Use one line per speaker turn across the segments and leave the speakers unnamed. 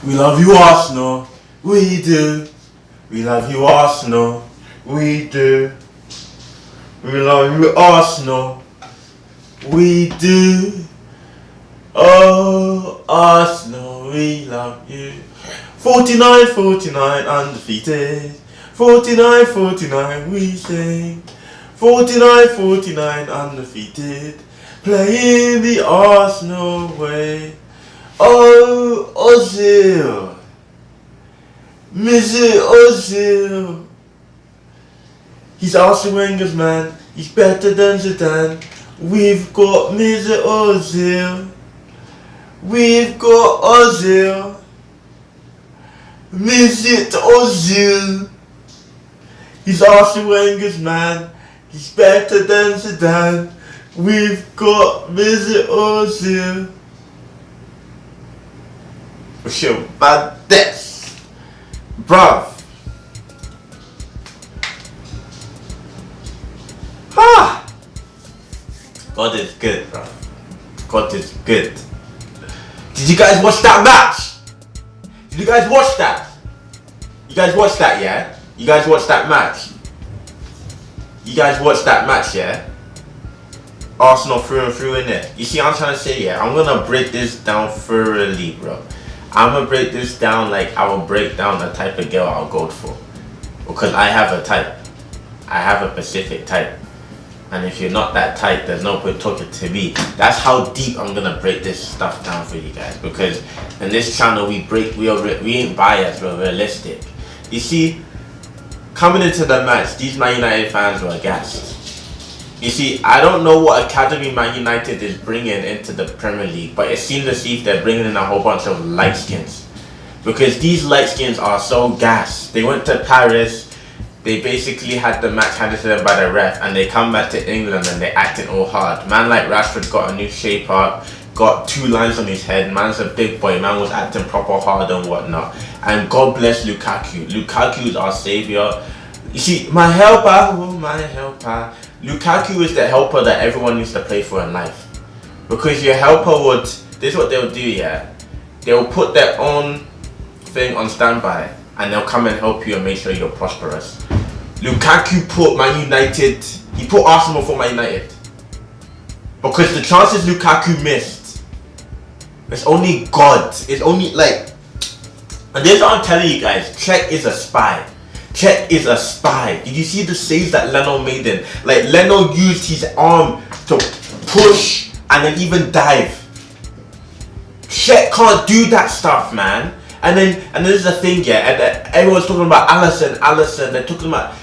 We love you, Arsenal. We do. We love you, Arsenal. We do. We love you, Arsenal. We do. Oh, Arsenal, we love you. 49-49 undefeated. 49-49 we sing. 49-49 undefeated. Playing the Arsenal way. Oh, Ozil. Mr. Ozil. He's Arsene Wenger's man. He's better than Zidane. We've got Mr. Ozil. We've got Ozil. Mr. Ozil. He's Arsene Wenger's man. He's better than Zidane. We've got Mr. Ozil. What's your bad this? Bruv. Ah! God is good, bruv. God is good. Did you guys watch that match? Did you guys watch that? You guys watched that, yeah? You guys watched that match? You guys watched that match, yeah? Arsenal through and through in it. You see what I'm trying to say, yeah? I'm gonna break this down thoroughly, bro. I'm gonna break this down like I will break down the type of girl I'll go for. Because I have a type. I have a specific type. And if you're not that type, there's no point talking to me. That's how deep I'm gonna break this stuff down for you guys. Because in this channel, we ain't biased, we're realistic. You see, coming into the match, these Man United fans were aghast. You see, I don't know what academy Man United is bringing into the Premier League, but it seems as if they're bringing in a whole bunch of light skins. Because these light skins are so gassed. They went to Paris. They basically had the match handed to them by the ref, and they come back to England and they acting all hard. Man like Rashford got a new shape up, got 2 lines on his head. Man's a big boy. Man was acting proper hard and whatnot. And God bless Lukaku. Lukaku is our saviour. You see, my helper, oh my helper. Lukaku is the helper that everyone needs to play for in life. Because your helper would, this is what they'll do, yeah? They'll put their own thing on standby and they'll come and help you and make sure you're prosperous. Lukaku put Man United, he put Arsenal for Man United. Because the chances Lukaku missed, it's only God. It's only like, and this is what I'm telling you guys, Czech is a spy. Czech is a spy. Did you see the saves that Leno made in? Like, Leno used his arm to push and then even dive. Czech can't do that stuff, man. And this is the thing, yeah, and everyone's talking about Alisson, they're talking about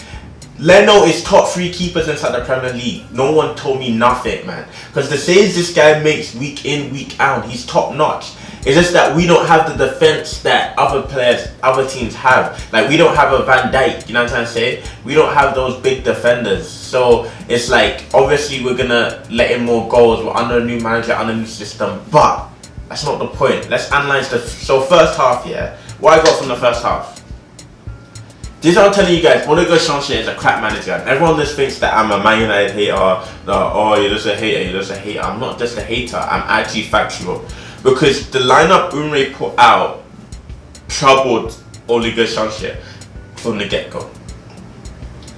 Leno is top 3 keepers inside the Premier League. No one told me nothing, man. Because the saves this guy makes week in, week out, he's top notch. It's just that we don't have the defense that other teams have. Like, we don't have a Van Dijk, you know what I'm trying to say? We don't have those big defenders. So it's like, obviously we're gonna let in more goals. We're under a new manager, under a new system, but that's not the point. Let's analyze so first half, yeah. What I got from the first half. This is what I'm telling you guys. Ole Gunnar Solskjaer is a crap manager. And everyone just thinks that I'm a Man United hater. Oh, you're just a hater. You're just a hater. I'm not just a hater. I'm actually factual. Because the lineup Unai put out troubled Ole Gunnar Solskjaer from the get-go.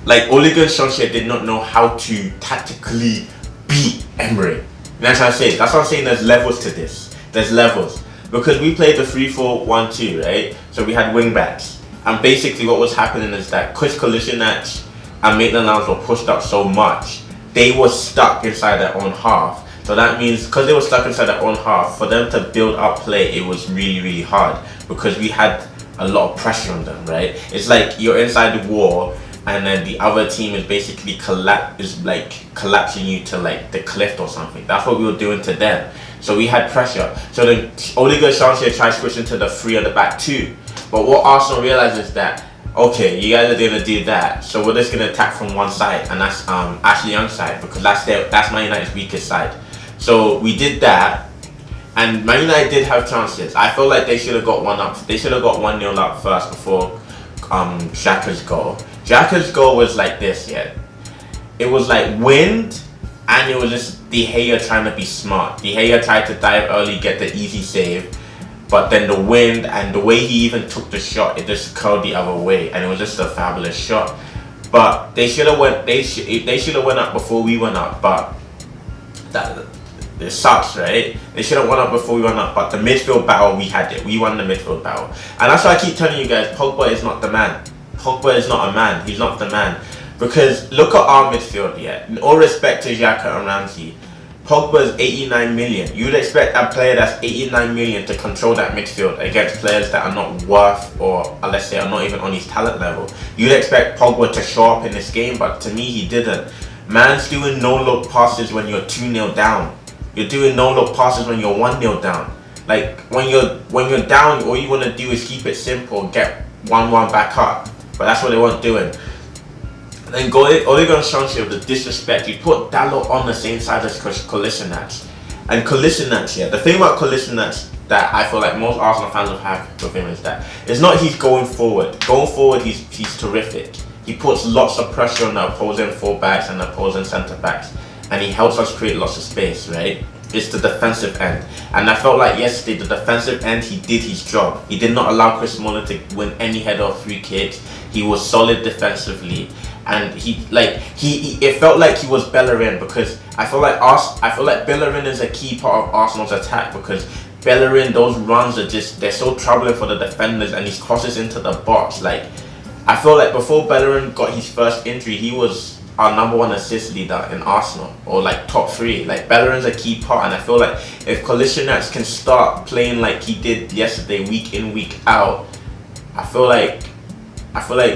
Like, Ole Gunnar Solskjaer did not know how to tactically beat Emery. You know what I'm trying to say? That's what I'm saying. There's levels to this. There's levels. Because we played the 3-4-1-2, right? So we had wing backs. And basically what was happening is that Chris Kolasinac and Maitland-Niles were pushed up so much, they were stuck inside their own half. So that means, because they were stuck inside their own half, for them to build up play, it was really, really hard. Because we had a lot of pressure on them, right? It's like you're inside the wall, and then the other team is basically collapsing you to like the cliff or something. That's what we were doing to them. So we had pressure. So then Ole Gunnar Solskjaer tried switching to the 3 at the back too. But what Arsenal realized is that, okay, you guys are gonna do that, so we're just gonna attack from one side, and that's Ashley Young's side, because that's Man United's weakest side. So we did that, and Man United did have chances. I feel like they should have got one up. They should have got 1-0 up first before Xhaka's goal. Xhaka's goal was like this, yeah. It was like wind, and it was just De Gea trying to be smart. De Gea tried to dive early, get the easy save. But then the wind and the way he even took the shot, it just curled the other way, and it was just a fabulous shot. But they should have went. They should have went up before we went up. But that it sucks, right? They should have went up before we went up. But the midfield battle, we had it. We won the midfield battle, and that's why I keep telling you guys, Pogba is not the man. Pogba is not a man. He's not the man. Because look at our midfield, yeah. In all respect to Xhaka and Ramsey, Pogba is 89 million. You'd expect a player that's 89 million to control that midfield against players that are not worth, or let's say are not even on his talent level. You'd expect Pogba to show up in this game, but to me he didn't. Man's doing no-look passes when you're 2-0 down. You're doing no-look passes when you're 1-0 down. Like when you're down, all you want to do is keep it simple, get 1-1 back up. But that's what they weren't doing. Then Ole Gunnar Solskjaer, the disrespect, he put Dalot on the same side as Kolasinac. And Kolasinac, yeah, the thing about Kolasinac that I feel like most Arsenal fans will have with him is that it's not he's going forward. Going forward, he's terrific. He puts lots of pressure on the opposing fullbacks and the opposing centre-backs. And he helps us create lots of space, right? It's the defensive end. And I felt like yesterday, the defensive end, he did his job. He did not allow Chris Smalling to win any header or free kicks. He was solid defensively. And it felt like he was Bellerin, because I feel like Bellerin is a key part of Arsenal's attack, because Bellerin, those runs are they're so troubling for the defenders, and he crosses into the box. Like, I feel like before Bellerin got his first injury, he was our #1 assist leader in Arsenal, or like top 3. Like, Bellerin's a key part, and I feel like if Kolasinac can start playing like he did yesterday, week in, week out, I feel like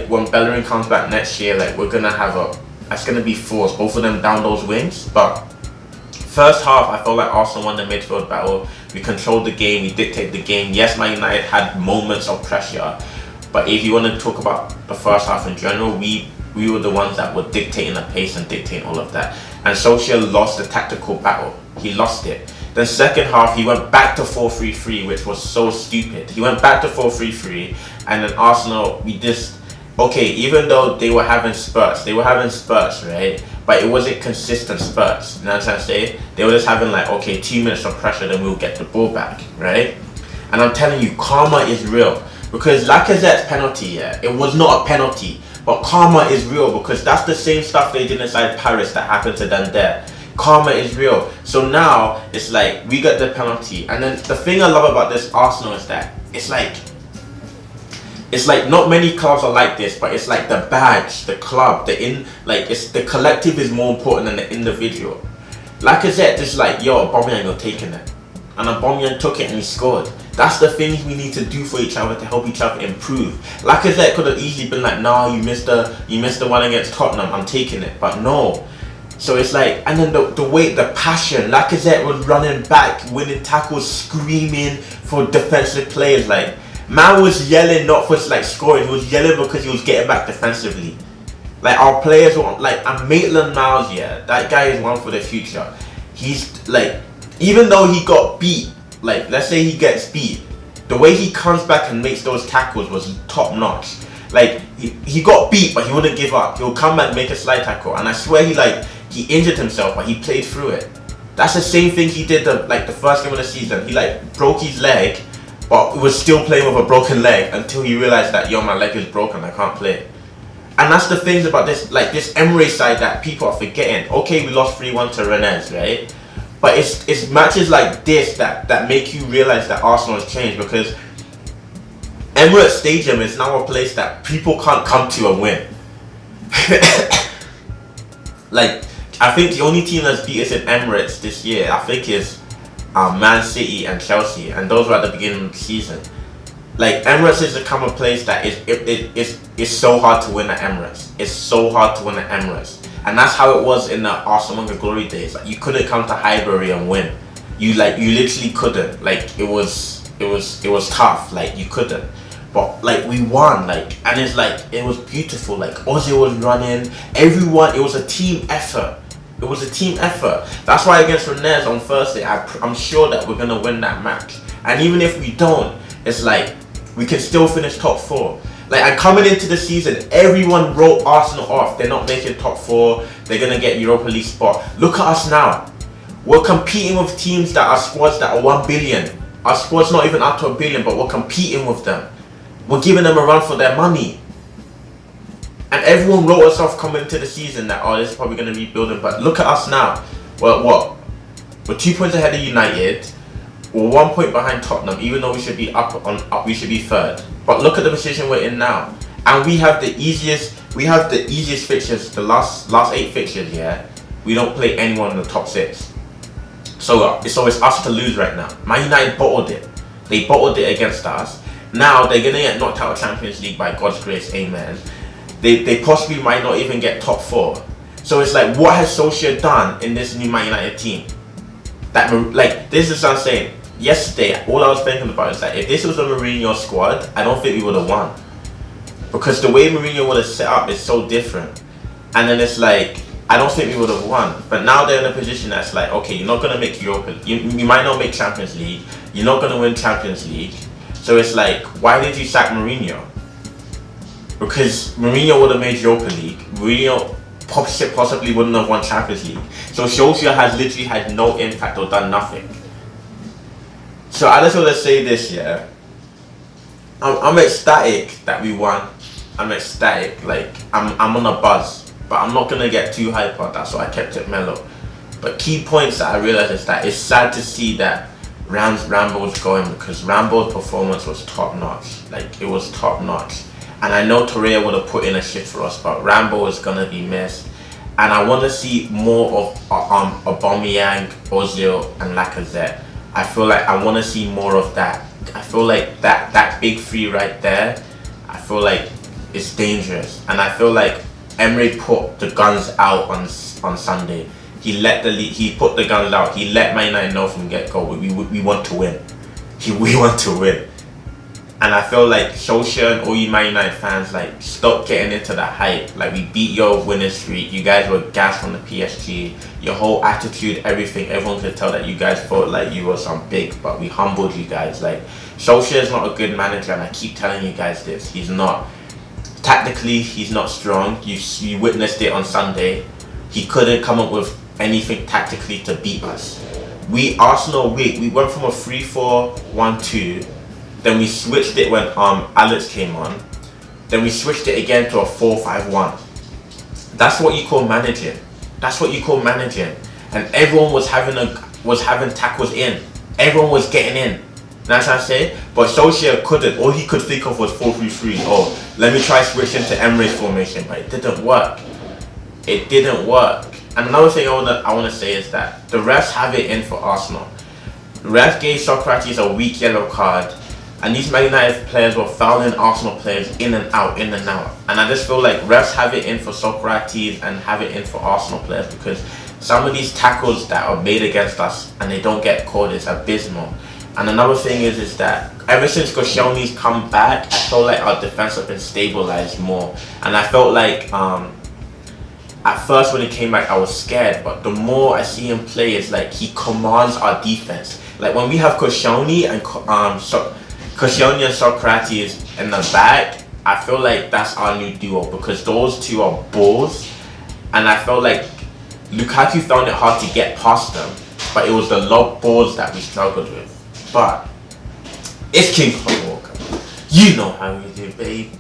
when Bellerin comes back next year, like, it's gonna be forced, both of them down those wings. But first half, I felt like Arsenal won the midfield battle. We controlled the game, we dictated the game. Yes, Man United had moments of pressure, but if you want to talk about the first half in general, we were the ones that were dictating the pace and dictating all of that. And Solskjaer lost the tactical battle. He lost it. Then second half, he went back to 4-3-3, which was so stupid. He went back to 4-3-3, and then Arsenal, even though they were having spurts, right? But it wasn't consistent spurts, you know what I'm saying? They were just having 2 minutes of pressure, then we'll get the ball back, right? And I'm telling you, karma is real. Because Lacazette's penalty, yeah, it was not a penalty, but karma is real, because that's the same stuff they did inside Paris that happened to them there. Karma is real. So now it's like we got the penalty, and then the thing I love about this Arsenal is that it's like not many clubs are like this, but it's like the badge, the club, it's the collective is more important than the individual. Lacazette just yo, Aubameyang, you're taking it, and Aubameyang took it and he scored. That's the things we need to do for each other to help each other improve. Lacazette could have easily been like, no, you missed the one against Tottenham, I'm taking it, but no. So it's like, and then the way, the passion, Lacazette was running back, winning tackles, screaming for defensive players. Like, man was yelling not for scoring, he was yelling because he was getting back defensively. Like, our players were and Maitland-Niles, yeah, that guy is one for the future. He's even though he got beat, let's say he gets beat, the way he comes back and makes those tackles was top notch. He got beat, but he wouldn't give up. He'll come back and make a slide tackle, and I swear he injured himself, but he played through it. That's the same thing he did the first game of the season. He broke his leg, but was still playing with a broken leg until he realized that, yo, my leg is broken, I can't play. And that's the things about this Emirates side that people are forgetting. Okay, we lost 3-1 to Rennes, right? But it's matches like this that make you realize that Arsenal has changed, because Emirates Stadium is now a place that people can't come to and win. I think the only team that's beat us in Emirates this year, I think, is Man City and Chelsea, and those were at the beginning of the season. Emirates has become a place that is so hard to win at Emirates. It's so hard to win at Emirates, and that's how it was in the Arsenal glory days. You couldn't come to Highbury and win. You literally couldn't. It was tough. You couldn't. But we won, and it was beautiful. Ozil was running, everyone. It was a team effort. It was a team effort. That's why against Rennes on Thursday, I'm sure that we're gonna win that match. And even if we don't, it's we can still finish top 4. And coming into the season, everyone wrote Arsenal off. They're not making top 4. They're gonna get Europa League spot. Look at us now. We're competing with teams that are squads that are 1 billion. Our squad's not even up to $1 billion, but we're competing with them. We're giving them a run for their money. And everyone wrote us off coming into the season that, oh, this is probably going to be building. But look at us now. Well, what? We're 2 points ahead of United. We're 1 point behind Tottenham, even though we should be we should be third. But look at the position we're in now. And we have the easiest fixtures, the last 8 fixtures, yeah. We don't play anyone in the top 6. So it's us to lose right now. Man United bottled it. They bottled it against us. Now they're going to get knocked out of Champions League by God's grace, amen. They possibly might not even get top 4. So it's like, what has Solskjaer done in this new Man United team? This is what I'm saying. Yesterday, all I was thinking about is that if this was a Mourinho squad, I don't think we would have won. Because the way Mourinho would have set up is so different. And then it's like, I don't think we would have won. But now they're in a position that's like, okay, you're not going to make Europa. You might not make Champions League. You're not going to win Champions League. So it's like, why did you sack Mourinho? Because Mourinho would have made Europa League. Mourinho possibly wouldn't have won Champions League. So Solskjaer has literally had no impact or done nothing. So I just want to say this, yeah. I'm ecstatic that we won. I'm ecstatic. Like, I'm on a buzz. But I'm not going to get too hyper. That's why I kept it mellow. But key points that I realized is that it's sad to see that Rambo's going, because Rambo's performance was top notch. Like, it was top notch. And I know Torreira would have put in a shift for us, but Rambo is going to be missed. And I want to see more of Aubameyang, Ozil and Lacazette. I feel like I want to see more of that. I feel like that big three right there, I feel like it's dangerous. And I feel like Emery put the guns out on Sunday. He put the guns out. He let Man United know from get-go, we want to win. We want to win. And I feel like Solskjaer and all you Man United fans, like, stop getting into the hype. Like, we beat your winning streak. You guys were gassed from the PSG. Your whole attitude, everything. Everyone could tell that you guys thought like you were some big, but we humbled you guys. Like, Solskjaer is not a good manager, and I keep telling you guys this. He's not. Tactically, he's not strong. You witnessed it on Sunday. He couldn't come up with anything tactically to beat us. Arsenal, we went from a 3-4-1-2. Then we switched it when Alex came on. Then we switched it again to a 4-5-1. That's what you call managing. That's what you call managing. And everyone was having tackles in. Everyone was getting in. That's what I say. But Solskjaer couldn't. All he could think of was 4-3-3. Oh, let me try switch into Emery's formation, but it didn't work. It didn't work. And another thing I want to say is that the refs have it in for Arsenal. The ref gave Socrates a weak yellow card. And these Man United players were fouling Arsenal players in and out. And I just feel like refs have it in for Socrates and have it in for Arsenal players, because some of these tackles that are made against us and they don't get called is abysmal. And another thing is that ever since Koscielny's come back, I feel like our defense has been stabilized more. And I felt like at first when he came back I was scared, but the more I see him play, it's like he commands our defense. Like when we have Koscielny and Koscielny and Socrates in the back, I feel like that's our new duo, because those two are balls. And I felt like Lukaku found it hard to get past them, but it was the lob balls that we struggled with. But it's King Colin Walker. You know how we do, baby.